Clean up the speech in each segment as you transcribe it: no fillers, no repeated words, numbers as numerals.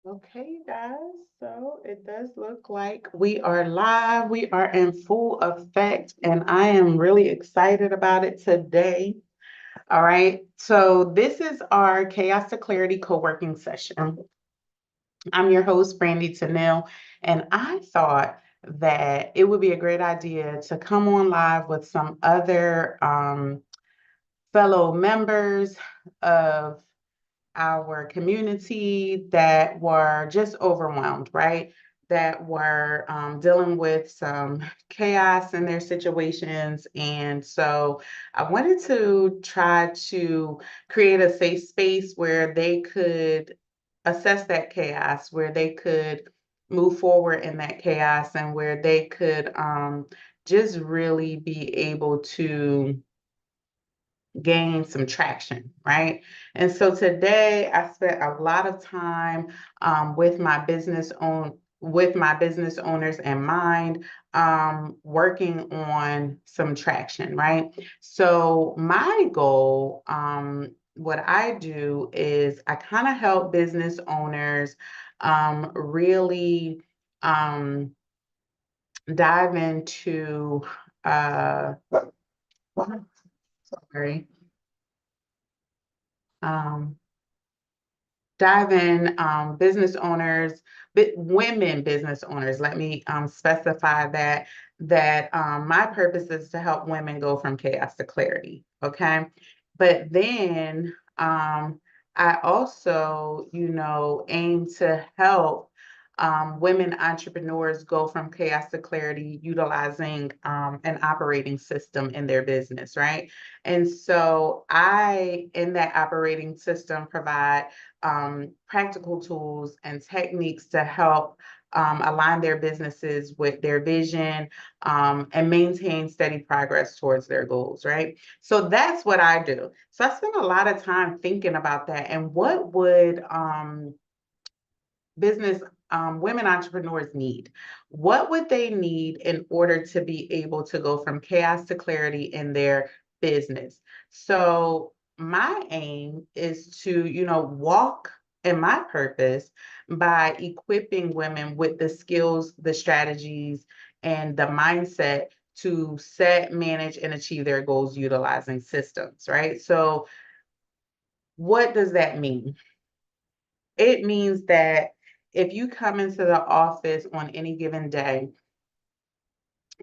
Okay, you guys, so it does look like we are live. We are in full effect, and I am really excited about it today. All right, so this is our Chaos to Clarity co-working session. I'm your host, Brandy Tennille, and I thought that it would be a great idea to come on live with some other fellow members of our community that were just overwhelmed, right? That were dealing with some chaos in their situations. And so I wanted to try to create a safe space where they could assess that chaos, where they could move forward in that chaos, and where they could just really be able to gain some traction, right? And so today I spent a lot of time with my business owners in mind, working on some traction, right? So my goal, what I do is I kind of help business owners really dive into sorry. Um, Dive in, business owners, women business owners. Let me specify that my purpose is to help women go from chaos to clarity. Okay, but then I also, aim to help women entrepreneurs go from chaos to clarity utilizing an operating system in their business, right? And so in that operating system, provide practical tools and techniques to help align their businesses with their vision and maintain steady progress towards their goals, right? So that's what I do. So I spend a lot of time thinking about that and what would business women entrepreneurs need? What would they need in order to be able to go from chaos to clarity in their business? So my aim is to, walk in my purpose by equipping women with the skills, the strategies, and the mindset to set, manage, and achieve their goals utilizing systems, right? So what does that mean? It means that if you come into the office on any given day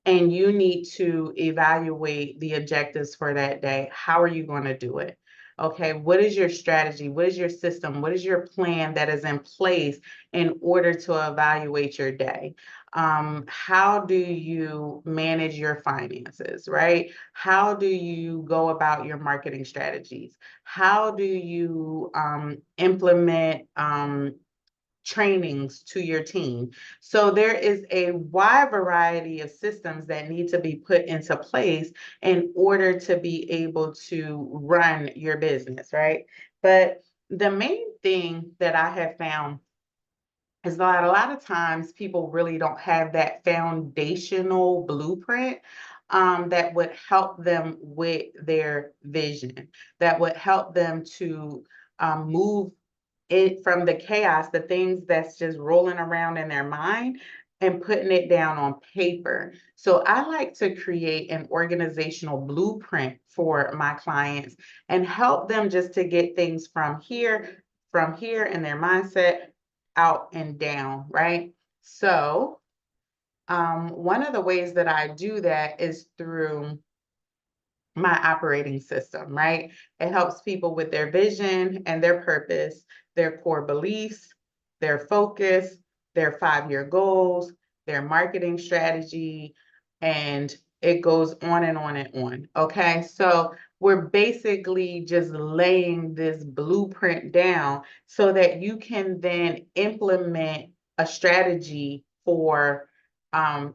and you need to evaluate the objectives for that day, how are you going to do it? Okay, what is your strategy? What is your system? What is your plan that is in place in order to evaluate your day? How do you manage your finances, right? How do you go about your marketing strategies? How do you implement trainings to your team? So there is a wide variety of systems that need to be put into place in order to be able to run your business, right? But the main thing that I have found is that a lot of times people really don't have that foundational blueprint that would help them with their vision, that would help them to move it from the chaos, the things that's just rolling around in their mind and putting it down on paper. So I like to create an organizational blueprint for my clients and help them just to get things from here in their mindset out and down, right? So one of the ways that I do that is through my operating system, right? It helps people with their vision and their purpose, their core beliefs, their focus, their 5-year goals, their marketing strategy, and it goes on and on and on. Okay. So we're basically just laying this blueprint down so that you can then implement a strategy for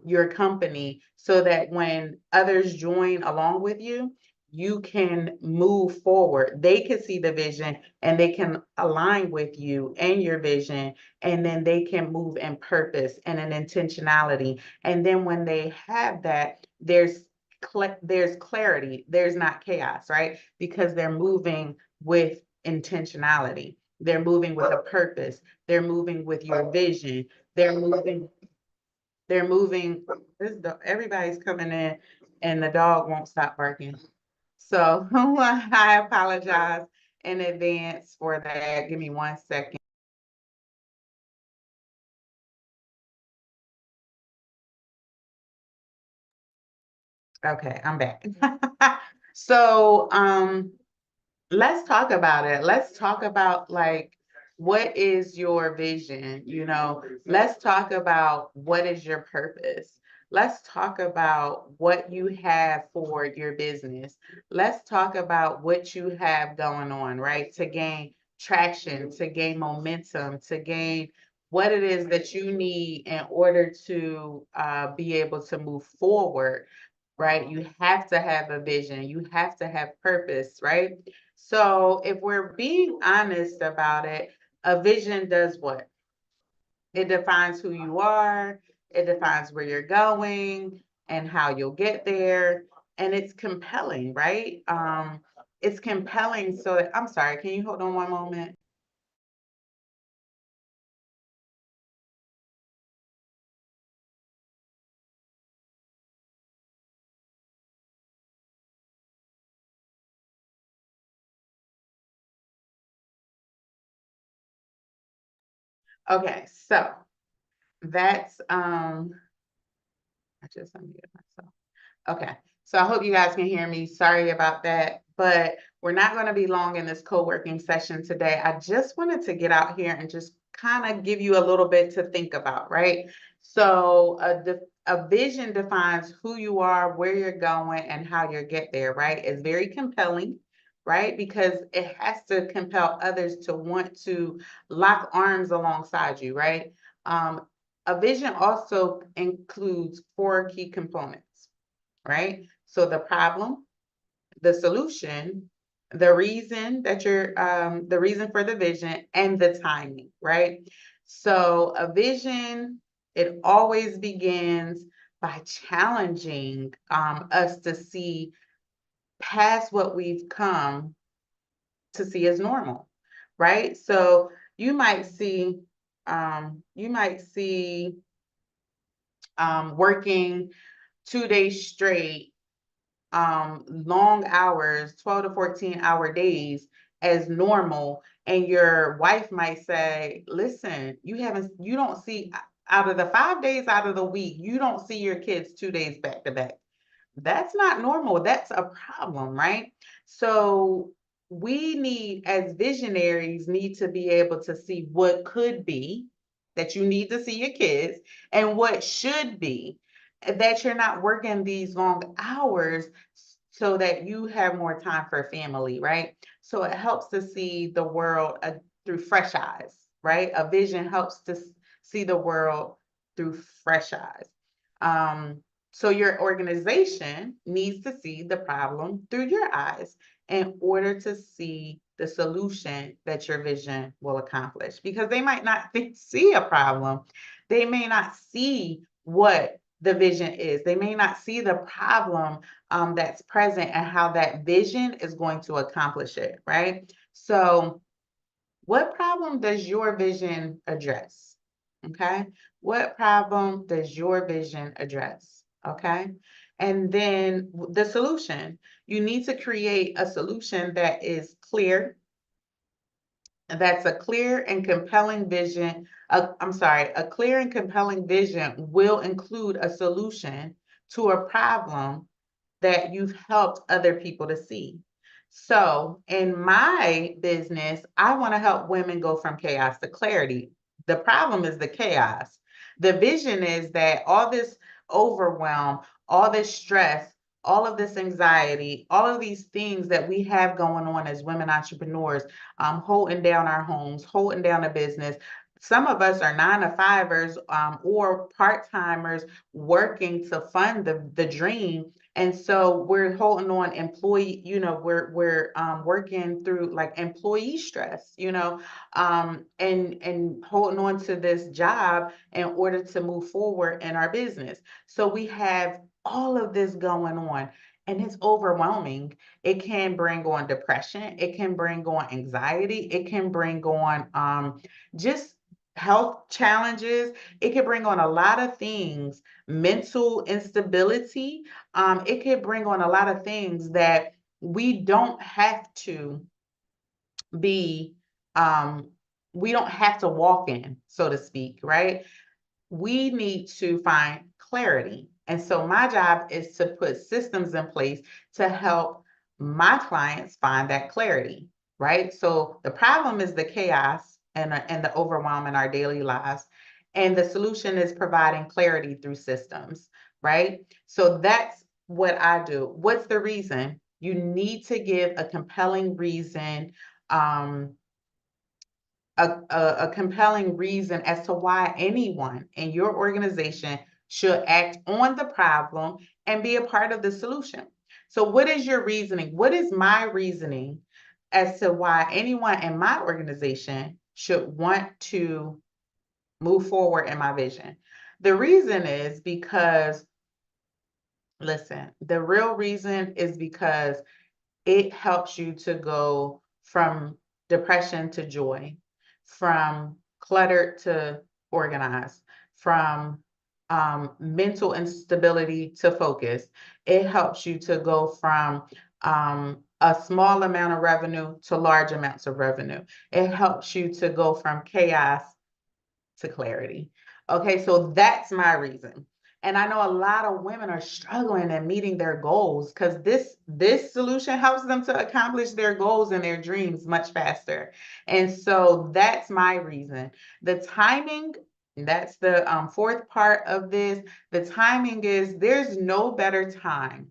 your company so that when others join along with you, you can move forward. They can see the vision and they can align with you and your vision, and then they can move in purpose and an intentionality. And then when they have that, there's clarity, there's not chaos, right? Because they're moving with intentionality. They're moving with a purpose. They're moving with your vision. They're moving. Everybody's coming in and the dog won't stop barking. So I apologize in advance for that. Give me 1 second. Okay, I'm back. So, let's talk about it. Let's talk about like what is your vision? Let's talk about what is your purpose. Let's talk about what you have for your business. Let's talk about what you have going on, right? To gain traction, to gain momentum, to gain what it is that you need in order to be able to move forward, right? You have to have a vision, you have to have purpose, right? So if we're being honest about it, a vision does what? It defines who you are, it defines where you're going and how you'll get there. And it's compelling, right? It's compelling. So I'm sorry, can you hold on one moment? Okay, so that's I just unmuted myself. Okay, so I hope you guys can hear me. Sorry about that, but we're not going to be long in this co-working session today. I just wanted to get out here and just kind of give you a little bit to think about, right? So a vision defines who you are, where you're going, and how you get there, right? It's very compelling, right? Because it has to compel others to want to lock arms alongside you, right? A vision also includes four key components, right? So the problem, the solution, the reason for the vision, and the timing, right? So a vision, it always begins by challenging us to see past what we've come to see as normal, right? So you might see working 2 days straight, long hours, 12 to 14-hour days as normal. And your wife might say, listen, you don't see out of the 5 days out of the week, you don't see your kids 2 days back to back. That's not normal. That's a problem, right? So we need, as visionaries, need to be able to see what could be, that you need to see your kids, and what should be, that you're not working these long hours so that you have more time for family, right? So it helps to see the world through fresh eyes, right? A vision helps to see the world through fresh eyes. So your organization needs to see the problem through your eyes in order to see the solution that your vision will accomplish. Because they might not see a problem. They may not see what the vision is. They may not see the problem that's present and how that vision is going to accomplish it, right? So what problem does your vision address? Okay. What problem does your vision address? Okay. And then the solution, you need to create a solution that is clear. That's a clear and compelling vision. A clear and compelling vision will include a solution to a problem that you've helped other people to see. So in my business, I want to help women go from chaos to clarity. The problem is the chaos. The vision is that all this overwhelm, all this stress, all of this anxiety, all of these things that we have going on as women entrepreneurs, holding down our homes, holding down a business. Some of us are 9 to 5ers or part-timers working to fund the dream, and so we're holding on employee, we're working through like employee stress, and holding on to this job in order to move forward in our business. So we have all of this going on. and it's overwhelming. It can bring on depression. It can bring on anxiety. It can bring on just health challenges. It can bring on a lot of things, mental instability. It can bring on a lot of things that we don't have to be, um, we don't have to walk in, so to speak, right? We need to find clarity. And so my job is to put systems in place to help my clients find that clarity, right? So the problem is the chaos and the overwhelm in our daily lives. And the solution is providing clarity through systems, right? So that's what I do. What's the reason? You need to give a compelling reason, um, a compelling reason as to why anyone in your organization should act on the problem and be a part of the solution. So, what is your reasoning? What is my reasoning as to why anyone in my organization should want to move forward in my vision? The reason is because, listen, the real reason is because it helps you to go from depression to joy, from cluttered to organized, from mental instability to focus. It helps you to go from a small amount of revenue to large amounts of revenue. It helps you to go from chaos to clarity. Okay, so that's my reason. And I know a lot of women are struggling and meeting their goals because this solution helps them to accomplish their goals and their dreams much faster. And so that's my reason. The timing, that's the fourth part of this. The timing is there's no better time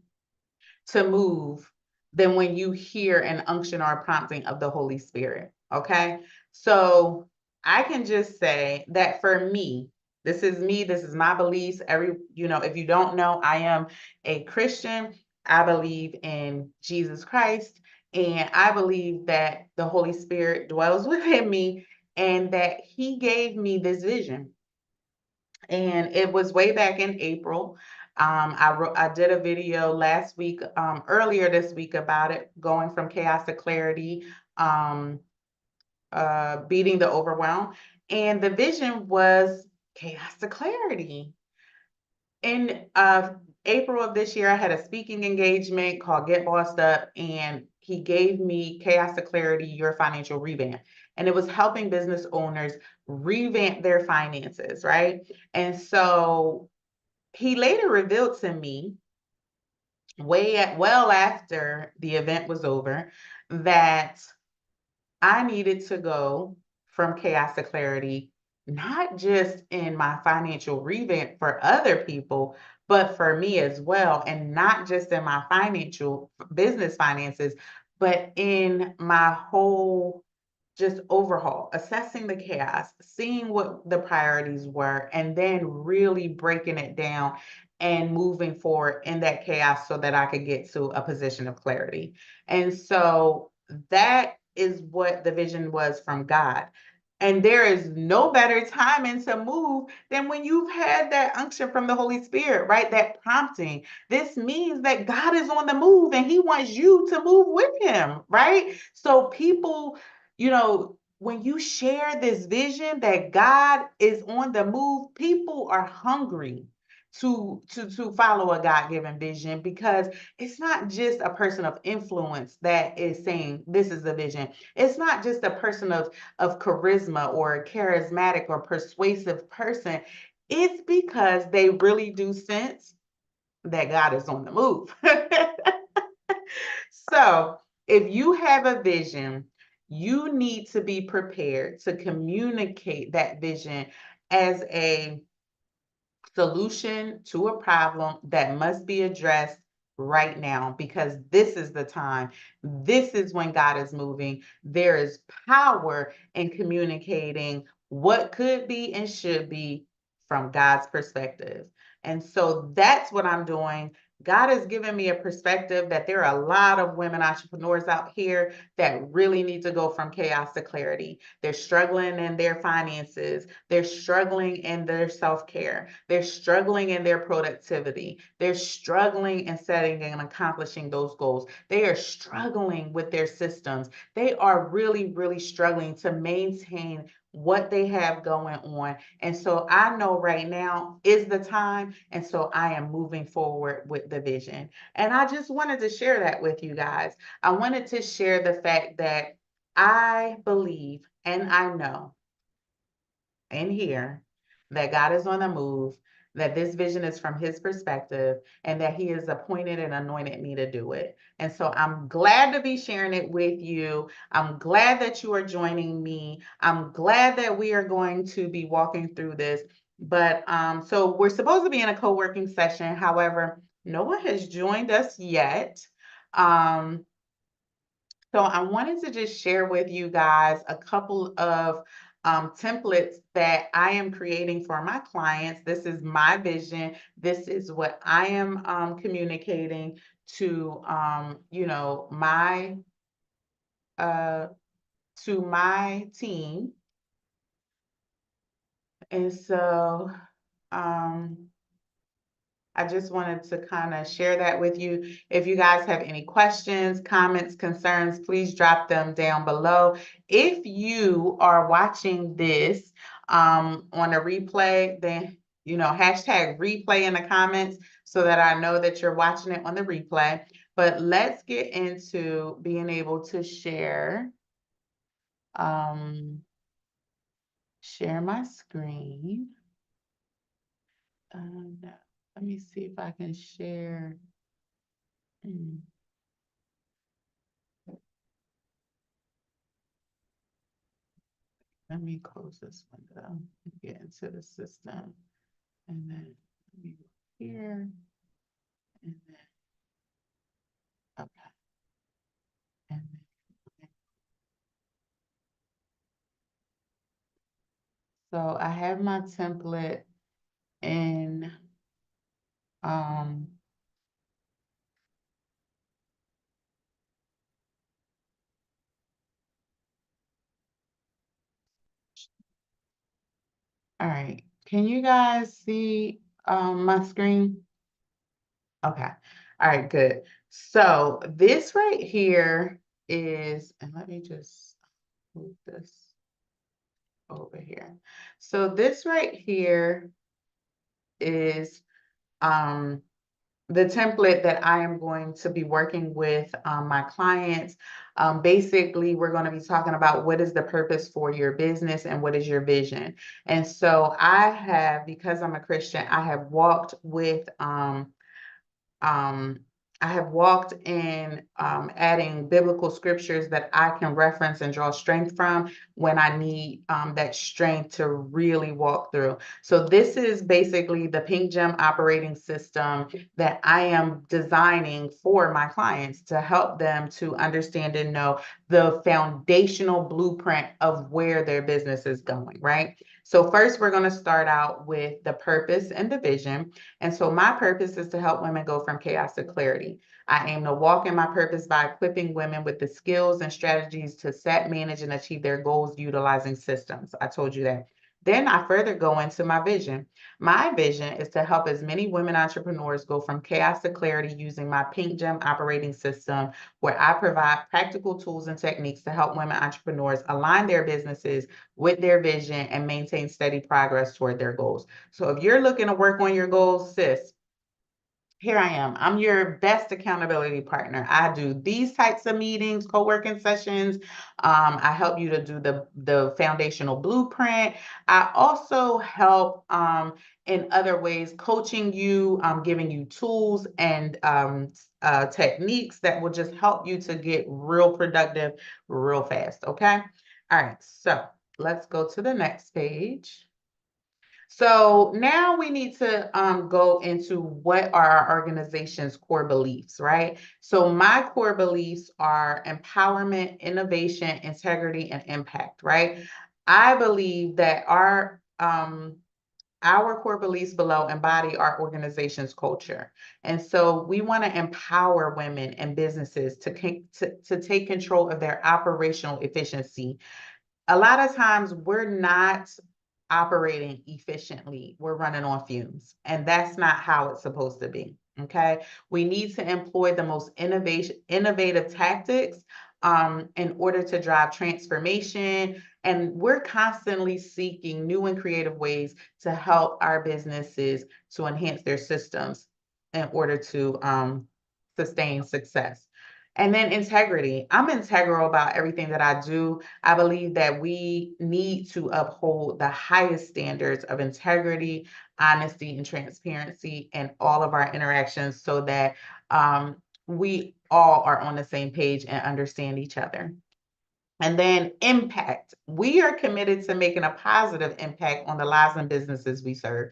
to move than when you hear an unction or a prompting of the Holy Spirit. Okay. So I can just say that for me, this is my beliefs. If you don't know, I am a Christian. I believe in Jesus Christ, and I believe that the Holy Spirit dwells within me and that He gave me this vision. And it was way back in April. I did a video last week, earlier this week about it, going from chaos to clarity, um, beating the overwhelm. And the vision was chaos to clarity. In April of this year, I had a speaking engagement called Get Bossed Up, and he gave me Chaos to Clarity, Your Financial Revamp. And it was helping business owners revamp their finances, right? And so he later revealed to me, well after the event was over, that I needed to go from chaos to clarity, not just in my financial revamp for other people, but for me as well. And not just in my financial business finances, but in my whole just overhaul, assessing the chaos, seeing what the priorities were, and then really breaking it down and moving forward in that chaos so that I could get to a position of clarity. And so that is what the vision was from God. And there is no better timing to move than when you've had that unction from the Holy Spirit, right? That prompting. This means that God is on the move and He wants you to move with Him, right? So people, when you share this vision that God is on the move, people are hungry to follow a God-given vision, because it's not just a person of influence that is saying this is the vision. It's not just a person of charisma or a charismatic or persuasive person. It's because they really do sense that God is on the move. So if you have a vision, you need to be prepared to communicate that vision as a solution to a problem that must be addressed right now, because this is the time. This is when God is moving. There is power in communicating what could be and should be from God's perspective. And so that's what I'm doing. God has given me a perspective that there are a lot of women entrepreneurs out here that really need to go from chaos to clarity. They're struggling in their finances. They're struggling in their self-care. They're struggling in their productivity. They're struggling in setting and accomplishing those goals. They are struggling with their systems. They are really, really struggling to maintain what they have going on. And so I know right now is the time. And so I am moving forward with the vision. And I just wanted to share that with you guys. I wanted to share the fact that I believe and I know and hear that God is on the move, that this vision is from his perspective, and that he has appointed and anointed me to do it. And so I'm glad to be sharing it with you. I'm glad that you are joining me. I'm glad that we are going to be walking through this. But so we're supposed to be in a co-working session. However, no one has joined us yet. So I wanted to just share with you guys a couple of templates that I am creating for my clients. This is my vision. This is what I am communicating to, uh, my team. And so, I just wanted to kind of share that with you. If you guys have any questions, comments, concerns, please drop them down below. If you are watching this on a replay, then, hashtag replay in the comments so that I know that you're watching it on the replay. But let's get into being able to share my screen. Let me see if I can share. Let me close this window and get into the system. And then let me go here. And then, okay. And then, so I have my template in, all right. Can you guys see my screen? Okay. All right, good. So this right here is, and let me just move this over here. So this right here is the template that I am going to be working with my clients. Basically, we're going to be talking about what is the purpose for your business and what is your vision. And so because I'm a Christian, I have walked um, in adding biblical scriptures that I can reference and draw strength from when I need that strength to really walk through. So this is basically the Pink Gem operating system that I am designing for my clients to help them to understand and know the foundational blueprint of where their business is going, right? So first, we're going to start out with the purpose and the vision. And so my purpose is to help women go from chaos to clarity. I aim to walk in my purpose by equipping women with the skills and strategies to set, manage, and achieve their goals utilizing systems. I told you that. Then I further go into my vision. My vision is to help as many women entrepreneurs go from chaos to clarity using my Pink Gem operating system, where I provide practical tools and techniques to help women entrepreneurs align their businesses with their vision and maintain steady progress toward their goals. So if you're looking to work on your goals, sis, here I am. I'm your best accountability partner. I do these types of meetings, co-working sessions. I help you to do the foundational blueprint. I also help in other ways, coaching you, giving you tools and techniques that will just help you to get real productive real fast. Okay. All right. So let's go to the next page. So now we need to go into what are our organization's core beliefs, right? So my core beliefs are empowerment, innovation, integrity, and impact, right? I believe that our core beliefs below embody our organization's culture. And so we want to empower women and businesses to take control of their operational efficiency. A lot of times we're not operating efficiently, we're running on fumes, and that's not how it's supposed to be. Okay, we need to employ the most innovative tactics in order to drive transformation, and we're constantly seeking new and creative ways to help our businesses to enhance their systems in order to sustain success. And then integrity. I'm integral about everything that I do. I believe that we need to uphold the highest standards of integrity, honesty, and transparency in all of our interactions so that we all are on the same page and understand each other. And then impact. We are committed to making a positive impact on the lives and businesses we serve.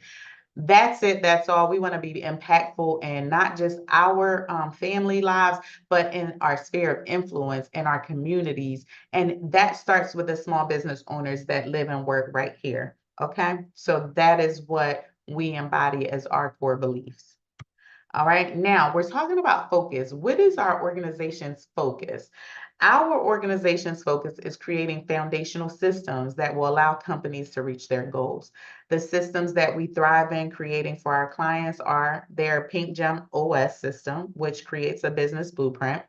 That's it. That's all. We want to be impactful in not just our family lives, but in our sphere of influence in our communities. And that starts with the small business owners that live and work right here. Okay. So that is what we embody as our core beliefs. All right, now we're talking about focus. What is our organization's focus? Our organization's focus is creating foundational systems that will allow companies to reach their goals. The systems that we thrive in creating for our clients are their Pink Gem OS system, which creates a business blueprint.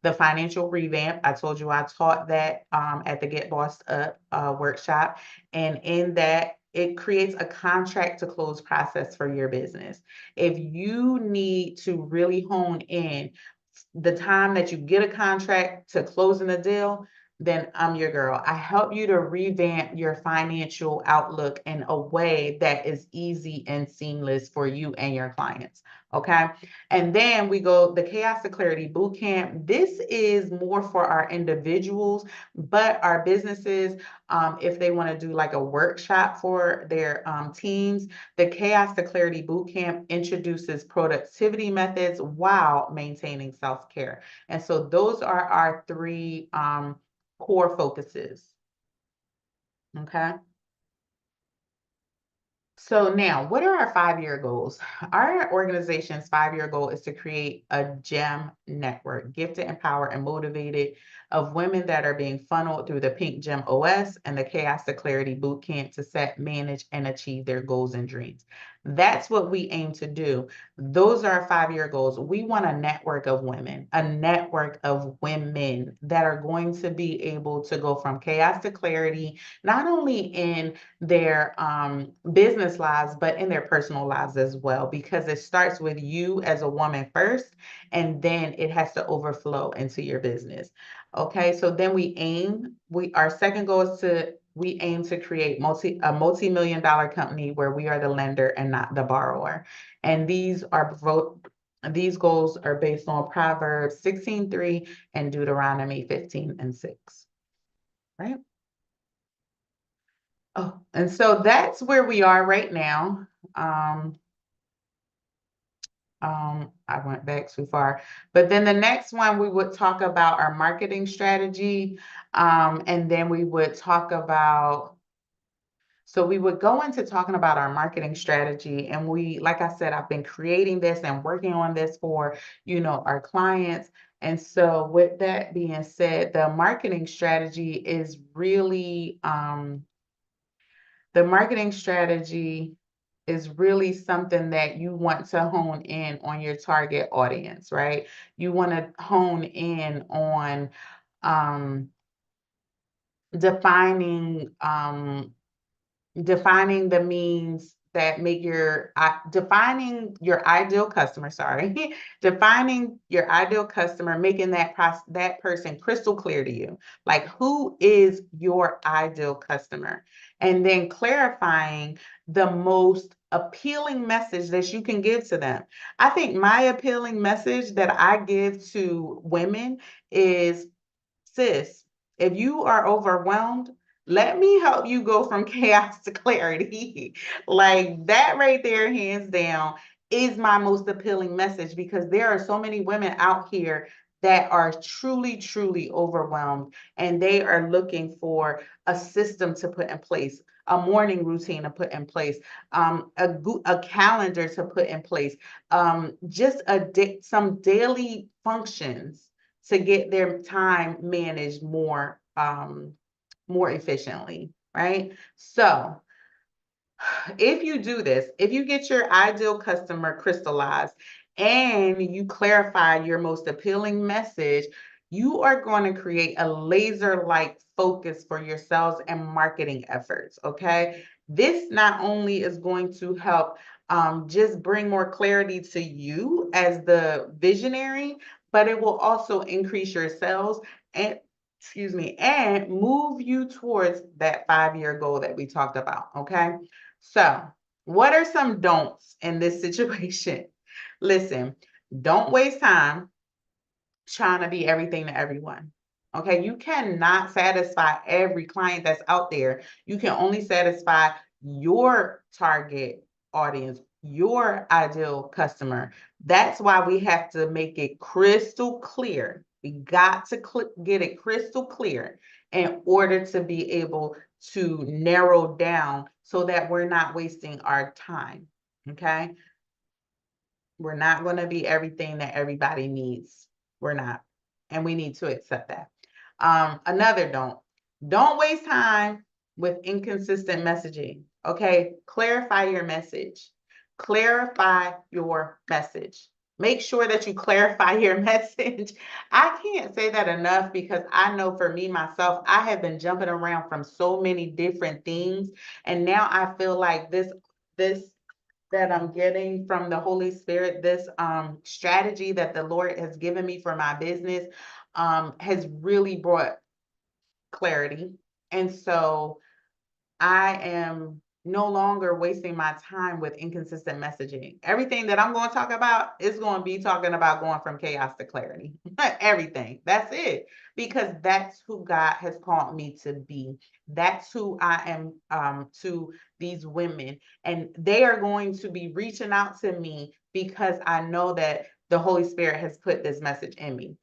The financial revamp, I told you I taught that at the Get Bossed Up workshop. And in that, it creates a contract to close process for your business. If you need to really hone in the time that you get a contract to closing a deal, then I'm your girl. I help you to revamp your financial outlook in a way that is easy and seamless for you and your clients. Okay. And then we go the Chaos to Clarity Bootcamp. This is more for our individuals, but our businesses, if they want to do like a workshop for their teams, the Chaos to Clarity Bootcamp introduces productivity methods while maintaining self-care. And so those are our three core focuses. Okay. So now, what are our 5-year goals? Our organization's 5-year goal is to create a GEM network, gifted, empowered, and motivated of women that are being funneled through the Pink Gem OS and the Chaos to Clarity Bootcamp to set, manage, and achieve their goals and dreams. That's what we aim to do. Those are our 5-year goals. We want a network of women, a network of women that are going to be able to go from chaos to clarity, not only in their business lives, but in their personal lives as well, because it starts with you as a woman first, and then it has to overflow into your business. Okay, so then our second goal is we aim to create a multi-million-dollar company where we are the lender and not the borrower. And these goals are based on Proverbs 16:3 and Deuteronomy 15:6. Right? Oh, and so that's where we are right now. I went back too far, but then the next one we would talk about our marketing strategy, and then we would talk about. So we would go into talking about our marketing strategy, and like I said, I've been creating this and working on this for, our clients. And so with that being said, the marketing strategy is really something that you want to hone in on your target audience, right? You want to hone in on defining defining the means that make defining your ideal customer, sorry, defining your ideal customer, making that person crystal clear to you. Like, who is your ideal customer? And then clarifying the most appealing message that you can give to them. I think my appealing message that I give to women is, sis, if you are overwhelmed, let me help you go from chaos to clarity. Like that right there, hands down, is my most appealing message, because there are so many women out here that are truly, truly overwhelmed, and they are looking for a system to put in place, a morning routine to put in place, a calendar to put in place, just some daily functions to get their time managed more efficiently, right? So if you do this, if you get your ideal customer crystallized and you clarify your most appealing message, you are going to create a laser-like focus for your sales and marketing efforts, okay? This not only is going to help just bring more clarity to you as the visionary, but it will also increase your sales and and move you towards that 5-year goal that we talked about, okay? So, what are some don'ts in this situation? Listen, don't waste time trying to be everything to everyone. Okay, you cannot satisfy every client that's out there. You can only satisfy your target audience, your ideal customer. That's why we have to make it crystal clear. We got to get it crystal clear in order to be able to narrow down so that we're not wasting our time. Okay, we're not going to be everything that everybody needs. We're not. And we need to accept that. Another don't waste time with inconsistent messaging. Okay. Clarify your message. Clarify your message. Make sure that you clarify your message. I can't say that enough because I know for me, myself, I have been jumping around from so many different things. And now I feel like this that I'm getting from the Holy Spirit, this strategy that the Lord has given me for my business has really brought clarity. And so I am no longer wasting my time with inconsistent messaging. Everything that I'm going to talk about is going to be talking about going from chaos to clarity. Everything. That's it. Because that's who God has called me to be. That's who I am to these women. And they are going to be reaching out to me because I know that the Holy Spirit has put this message in me.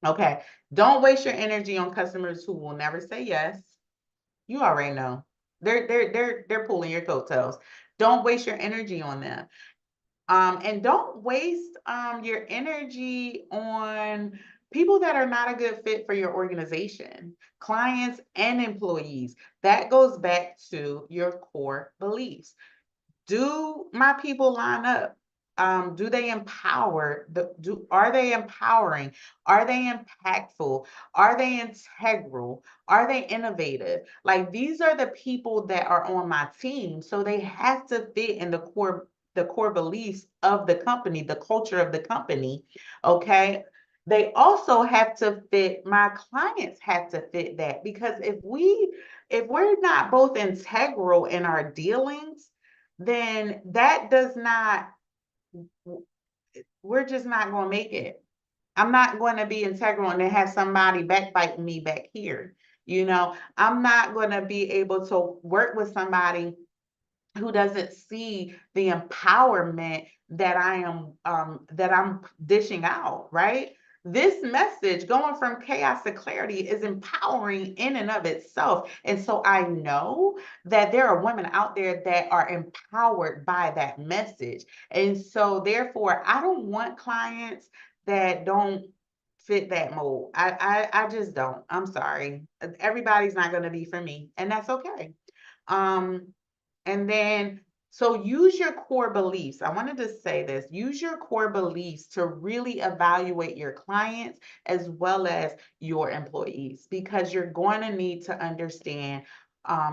Okay. Don't waste your energy on customers who will never say yes. You already know. They're pulling your coattails. Don't waste your energy on them. And don't waste your energy on people that are not a good fit for your organization, clients and employees. That goes back to your core beliefs. Do my people line up? Do they empower? Are they empowering? Are they impactful? Are they integral? Are they innovative? Like these are the people that are on my team, so they have to fit in the core beliefs of the company, the culture of the company. Okay. They also have to fit, my clients have to fit that because if we're not both integral in our dealings, then that does not, we're just not going to make it. I'm not going to be integral and then have somebody backbiting me back here. I'm not going to be able to work with somebody who doesn't see the empowerment that I'm dishing out, right? This message going from chaos to clarity is empowering in and of itself. And so I know that there are women out there that are empowered by that message. And so therefore, I don't want clients that don't fit that mold. I just don't. I'm sorry. Everybody's not going to be for me, and that's okay. Um, and then, so use your core beliefs. I wanted to say this, use your core beliefs to really evaluate your clients as well as your employees, because you're going to need to understand,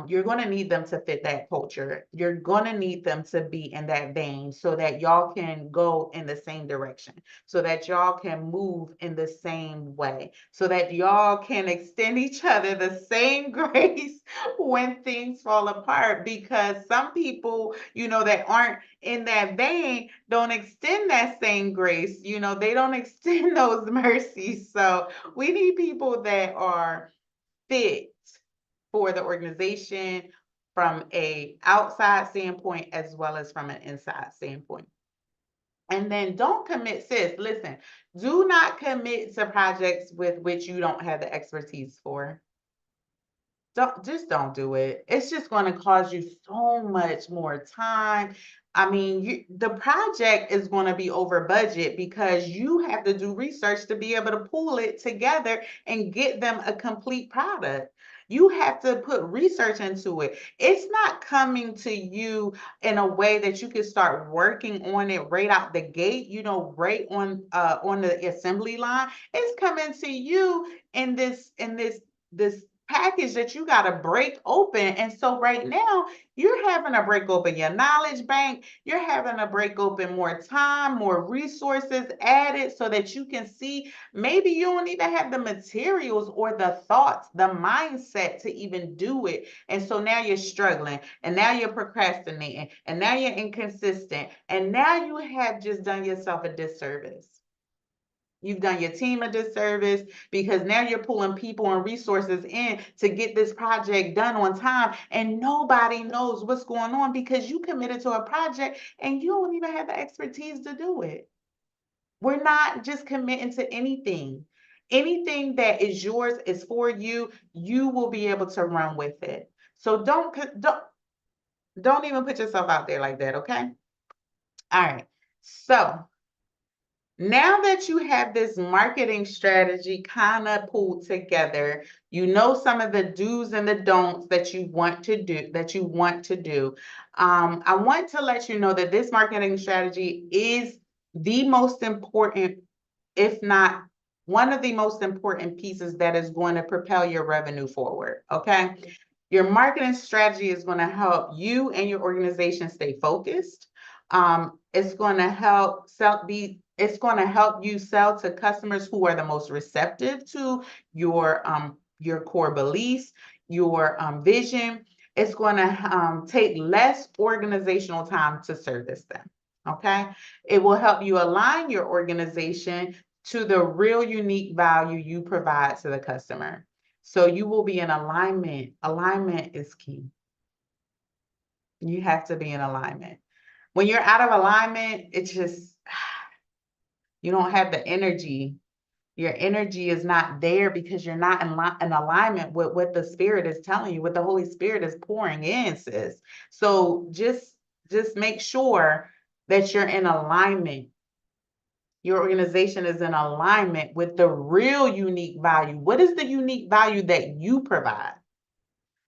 you're going to need them to fit that culture. You're going to need them to be in that vein so that y'all can go in the same direction, so that y'all can move in the same way, so that y'all can extend each other the same grace when things fall apart. Because some people, that aren't in that vein don't extend that same grace. They don't extend those mercies. So we need people that are fit for the organization from a outside standpoint as well as from an inside standpoint. And then don't commit, sis. Listen, do not commit to projects with which you don't have the expertise for. Don't do it. It's just going to cause you so much more time. I mean, the project is going to be over budget because you have to do research to be able to pull it together and get them a complete product. You have to put research into it. It's not coming to you in a way that you can start working on it right out the gate, right on the assembly line. It's coming to you in this package that you got to break open. And so right now, you're having to break open your knowledge bank. You're having to break open more time, more resources added so that you can see maybe you don't even have the materials or the thoughts, the mindset to even do it. And so now you're struggling, and now you're procrastinating, and now you're inconsistent, and now you have just done yourself a disservice. You've done your team a disservice because now you're pulling people and resources in to get this project done on time, and nobody knows what's going on because you committed to a project and you don't even have the expertise to do it. We're not just committing to anything. Anything that is yours is for you. You will be able to run with it. So don't even put yourself out there like that, okay? All right. So now that you have this marketing strategy kind of pulled together, you know some of the do's and the don'ts that you want to do. I want to let you know that this marketing strategy is the most important, if not one of the most important pieces that is going to propel your revenue forward. Okay. Your marketing strategy is going to help you and your organization stay focused. It's going to help it's going to help you sell to customers who are the most receptive to your core beliefs, your vision. It's going to take less organizational time to service them. Okay. It will help you align your organization to the real unique value you provide to the customer. So you will be in alignment. Alignment is key. You have to be in alignment. When you're out of alignment, it's just, you don't have the energy. Your energy is not there because you're not in alignment with what the Spirit is telling you, what the Holy Spirit is pouring in, sis. So just make sure that you're in alignment. Your organization is in alignment with the real unique value. What is the unique value that you provide?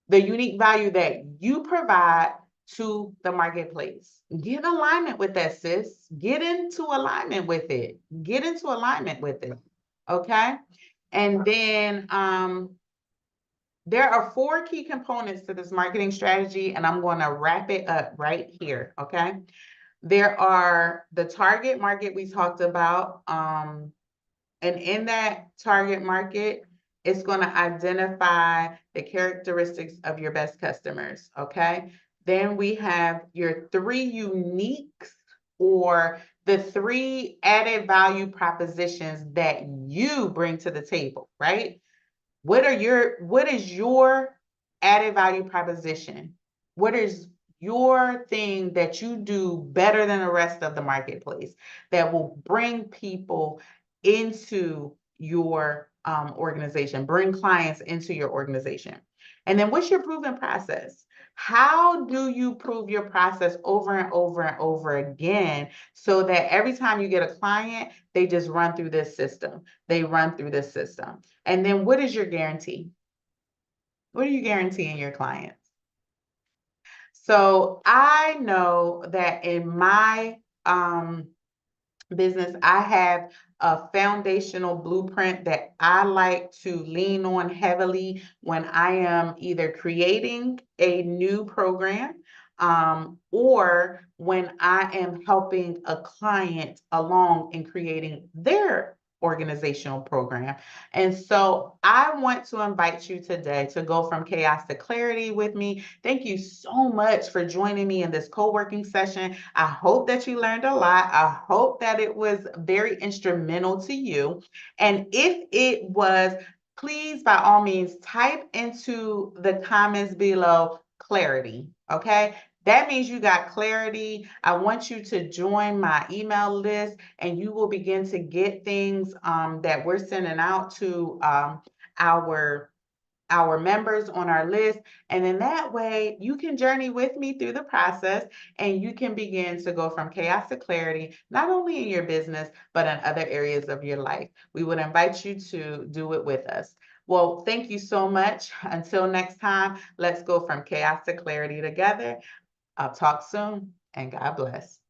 The unique value that you provide to the marketplace. Get in alignment with that, sis. Get into alignment with it. Get into alignment with it. Okay. And then there are 4 key components to this marketing strategy, and I'm going to wrap it up right here. Okay. There are the target market we talked about. And in that target market, it's going to identify the characteristics of your best customers, okay? Then we have your 3 uniques, or the 3 added value propositions that you bring to the table, right? What is your added value proposition? What is your thing that you do better than the rest of the marketplace that will bring people into your organization, bring clients into your organization? And then what's your proven process? How do you prove your process over and over and over again so that every time you get a client, they just run through this system? They run through this system. And then what is your guarantee? What are you guaranteeing your clients? So I know that in my business, I have a foundational blueprint that I like to lean on heavily when I am either creating a new program or when I am helping a client along in creating their organizational program. And so I want to invite you today to go from chaos to clarity with me. Thank you so much for joining me in this co-working session. I hope that you learned a lot. I hope that it was very instrumental to you. And if it was, please, by all means, type into the comments below clarity, okay? That means you got clarity. I want you to join my email list, and you will begin to get things that we're sending out to our our members on our list. And in that way, you can journey with me through the process and you can begin to go from chaos to clarity, not only in your business, but in other areas of your life. We would invite you to do it with us. Well, thank you so much. Until next time, let's go from chaos to clarity together. I'll talk soon and God bless.